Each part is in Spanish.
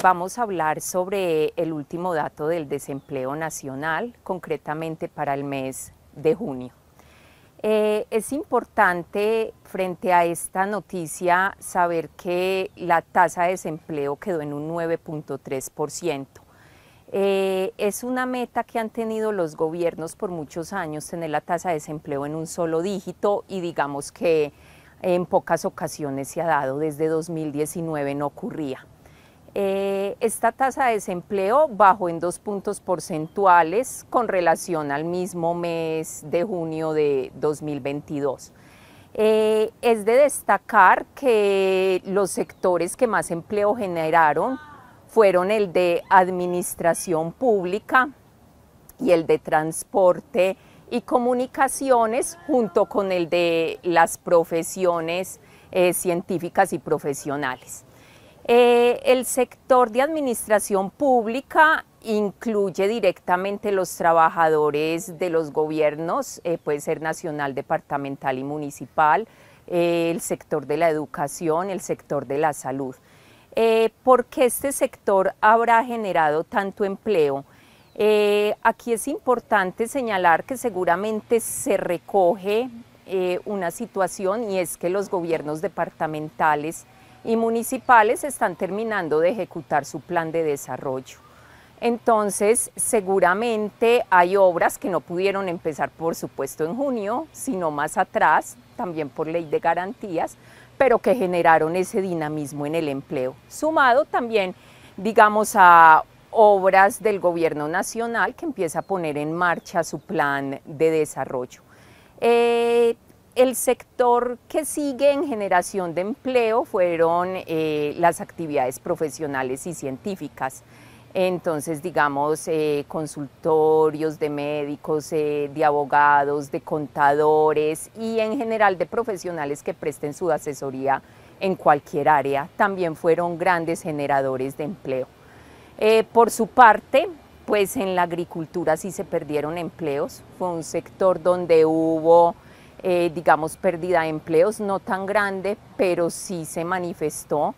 vamos a hablar sobre el último dato del desempleo nacional, concretamente para el mes de junio. Es importante frente a esta noticia saber que la tasa de desempleo quedó en un 9.3%. Es una meta que han tenido los gobiernos por muchos años, tener la tasa de desempleo en un solo dígito, y digamos que en pocas ocasiones se ha dado. Desde 2019 no ocurría. Esta tasa de desempleo bajó en 2 puntos porcentuales con relación al mismo mes de junio de 2022. Es de destacar que los sectores que más empleo generaron fueron el de administración pública y el de transporte y comunicaciones, junto con el de las profesiones científicas y profesionales. El sector de administración pública incluye directamente los trabajadores de los gobiernos, puede ser nacional, departamental y municipal, el sector de la educación, el sector de la salud. ¿Por qué este sector habrá generado tanto empleo? Aquí es importante señalar que seguramente se recoge una situación, y es que los gobiernos departamentales y municipales están terminando de ejecutar su plan de desarrollo. Entonces, seguramente hay obras que no pudieron empezar, por supuesto, en junio, sino más atrás, también por ley de garantías, pero que generaron ese dinamismo en el empleo, sumado también, digamos, a obras del gobierno nacional que empieza a poner en marcha su plan de desarrollo. El sector que sigue en generación de empleo fueron las actividades profesionales y científicas. Entonces, digamos, consultorios de médicos, de abogados, de contadores y en general de profesionales que presten su asesoría en cualquier área, también fueron grandes generadores de empleo. Por su parte, pues en la agricultura sí se perdieron empleos, fue un sector donde hubo digamos, pérdida de empleos, no tan grande, pero sí se manifestó,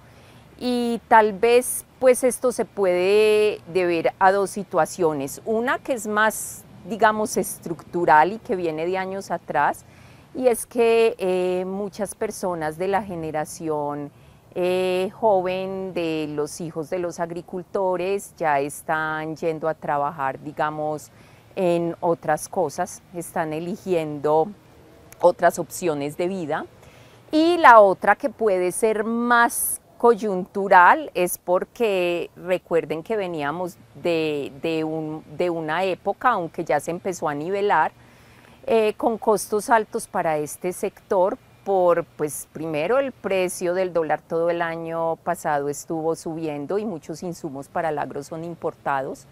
y tal vez pues esto se puede deber a dos situaciones. Una que es más, digamos, estructural y que viene de años atrás, y es que muchas personas de la generación joven de los hijos de los agricultores ya están yendo a trabajar, digamos, en otras cosas, están eligiendo otras opciones de vida. Y la otra, que puede ser más coyuntural, es porque recuerden que veníamos de una época, aunque ya se empezó a nivelar, con costos altos para este sector por, pues primero, el precio del dólar todo el año pasado estuvo subiendo y muchos insumos para el agro son importados.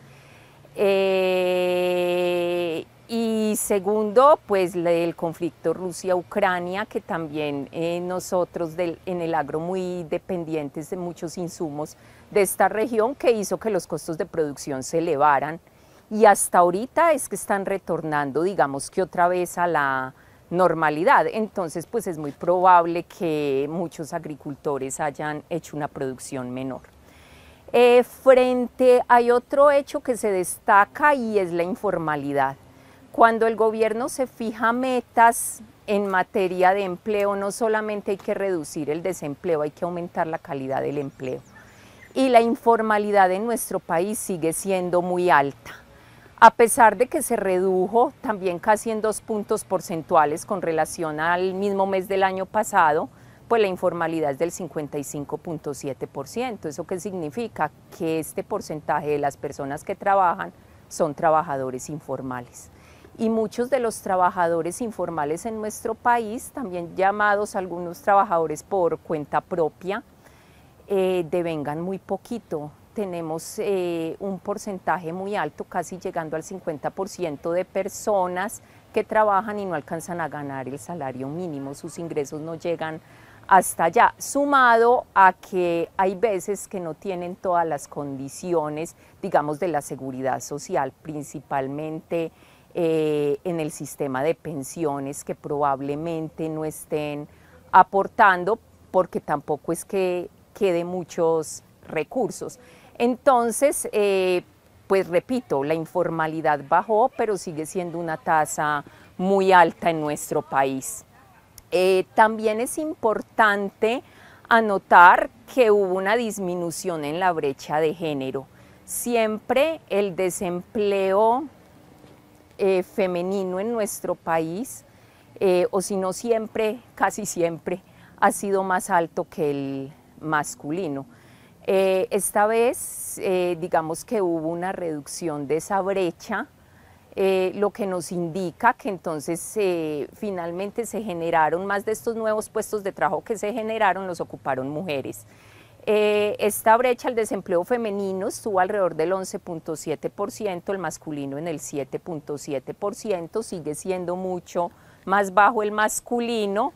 Y segundo, pues el conflicto Rusia-Ucrania, que también nosotros en el agro muy dependientes de muchos insumos de esta región, que hizo que los costos de producción se elevaran, y hasta ahorita es que están retornando, digamos que otra vez a la normalidad. Entonces, pues es muy probable que muchos agricultores hayan hecho una producción menor. Hay otro hecho que se destaca, y es la informalidad. Cuando el gobierno se fija metas en materia de empleo, no solamente hay que reducir el desempleo, hay que aumentar la calidad del empleo. Y la informalidad en nuestro país sigue siendo muy alta. A pesar de que se redujo también casi en 2 puntos porcentuales con relación al mismo mes del año pasado, pues la informalidad es del 55.7%. ¿Eso qué significa? Que este porcentaje de las personas que trabajan son trabajadores informales. Y muchos de los trabajadores informales en nuestro país, también llamados algunos trabajadores por cuenta propia, devengan muy poquito. Tenemos un porcentaje muy alto, casi llegando al 50% de personas que trabajan y no alcanzan a ganar el salario mínimo, sus ingresos no llegan hasta allá, sumado a que hay veces que no tienen todas las condiciones, digamos, de la seguridad social, principalmente en el sistema de pensiones, que probablemente no estén aportando porque tampoco es que quede muchos recursos. Entonces, pues repito, la informalidad bajó, pero sigue siendo una tasa muy alta en nuestro país. También es importante anotar que hubo una disminución en la brecha de género. Siempre el desempleo femenino en nuestro país, o si no siempre, casi siempre, ha sido más alto que el masculino. Esta vez, digamos que hubo una reducción de esa brecha, lo que nos indica que entonces finalmente se generaron más de estos nuevos puestos de trabajo que se generaron, los ocuparon mujeres. Esta brecha, el desempleo femenino estuvo alrededor del 11.7%, el masculino en el 7.7%, sigue siendo mucho más bajo el masculino,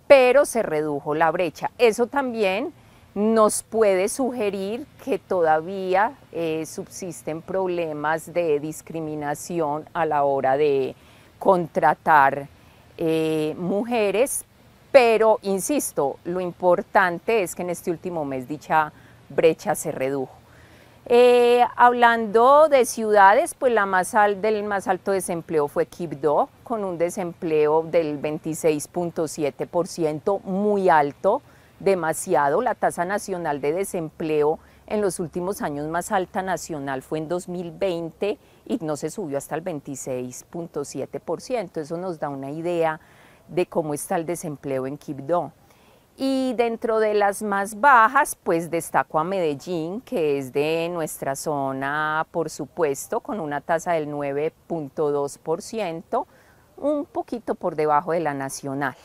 pero se redujo la brecha. Eso también nos puede sugerir que todavía subsisten problemas de discriminación a la hora de contratar mujeres, pero insisto, lo importante es que en este último mes dicha brecha se redujo. Hablando de ciudades, pues del más alto desempleo fue Quibdó, con un desempleo del 26.7%, muy alto, demasiado. La tasa nacional de desempleo en los últimos años más alta nacional fue en 2020 y no se subió hasta el 26.7%. Eso nos da una idea de cómo está el desempleo en Quibdó. Y dentro de las más bajas, pues destaco a Medellín, que es de nuestra zona, por supuesto, con una tasa del 9.2%, un poquito por debajo de la nacional.